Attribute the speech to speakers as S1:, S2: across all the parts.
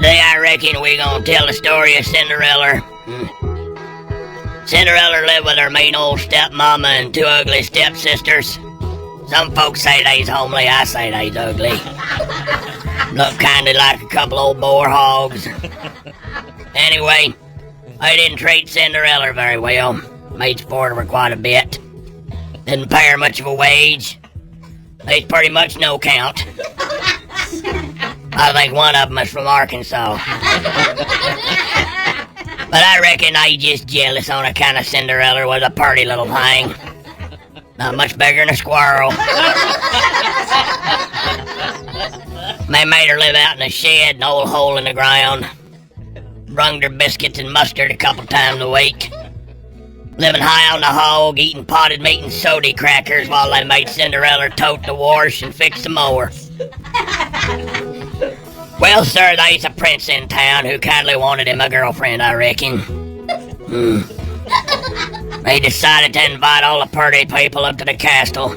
S1: Today I reckon we're gonna tell the story of Cinderella. Cinderella lived with her mean old stepmama and two ugly stepsisters. Some folks say they's homely, I say they's ugly. Look kinda like a couple old boar hogs. Anyway, they didn't treat Cinderella very well. Made sport of her quite a bit. Didn't pay her much of a wage. They's pretty much no count. I think one of them is from Arkansas. But I reckon they just jealous on account of Cinderella was a pretty little thing. Not much bigger than a squirrel. They made her live out in a shed, an old hole in the ground. Brunged her biscuits and mustard a couple times a week. Living high on the hog, eating potted meat and sody crackers while they made Cinderella tote the wash and fix the mower. Well, sir, there's a prince in town who kindly wanted him a girlfriend, I reckon. They decided to invite all the pretty people up to the castle.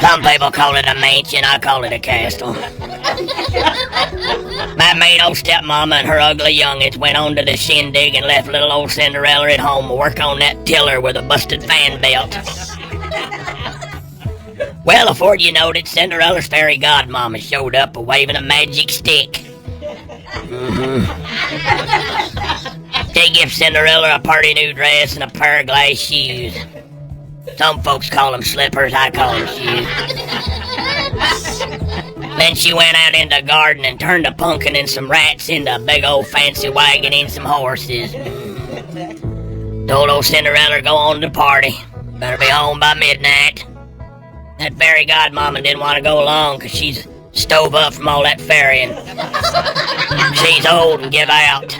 S1: Some people call it a mansion, I call it a castle. My mean old stepmama and her ugly youngins went on to the shindig and left little old Cinderella at home to work on that tiller with a busted fan belt. Well, afore you knowed it, Cinderella's fairy godmama showed up waving a magic stick. She gave Cinderella a pretty new dress and a pair of glass shoes. Some folks call them slippers, I call them shoes. Then she went out in the garden and turned a pumpkin and some rats into a big old fancy wagon and some horses. Told old Cinderella to go on to the party. Better be home by midnight. That fairy godmama didn't want to go along because she's stove up from all that ferrying. She's old and give out.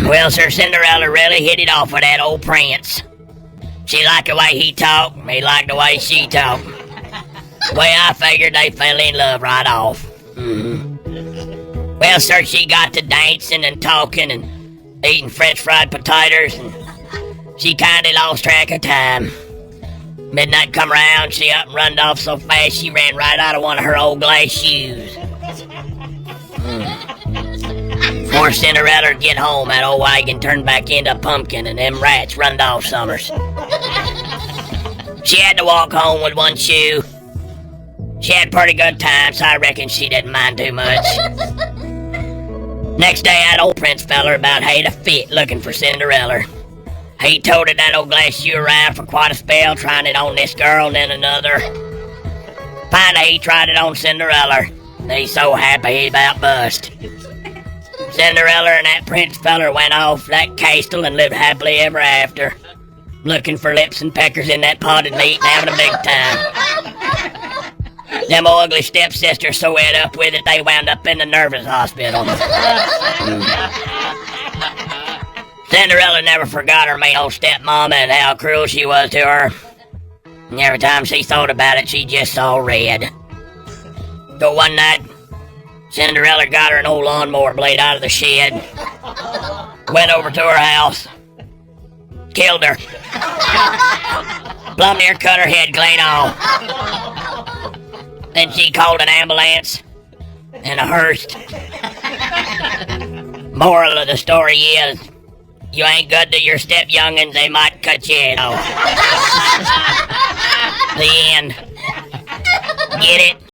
S1: Well, Sir Cinderella really hit it off with that old prince. She liked the way he talked, he liked the way she talked. The way I figured, they fell in love right off. Well, sir, she got to dancing and talking and eating French fried potatoes, and she kinda lost track of time. Midnight come round, she up and runned off so fast she ran right out of one of her old glass shoes. Before Cinderella get home, that old wagon turned back into a pumpkin and them rats runned off summers. She had to walk home with one shoe. She had pretty good time, so I reckon she didn't mind too much. Next day, that old prince feller about had a fit looking for Cinderella. He toted that old glass shoe around for quite a spell, trying it on this girl and then another. Finally, he tried it on Cinderella. He's so happy he about bust. Cinderella and that prince feller went off that castle and lived happily ever after, looking for lips and peckers in that potted meat and having a big time. Them ugly stepsisters so ed up with it they wound up in the nervous hospital. Cinderella never forgot her mean old stepmama and how cruel she was to her. And every time she thought about it, she just saw red. So one night, Cinderella got her an old lawnmower blade out of the shed, went over to her house, killed her, plumb near cut her head clean off. Then she called an ambulance and a hearse. Moral of the story is, you ain't good to your step youngins, they might cut your head off. The end. Get it?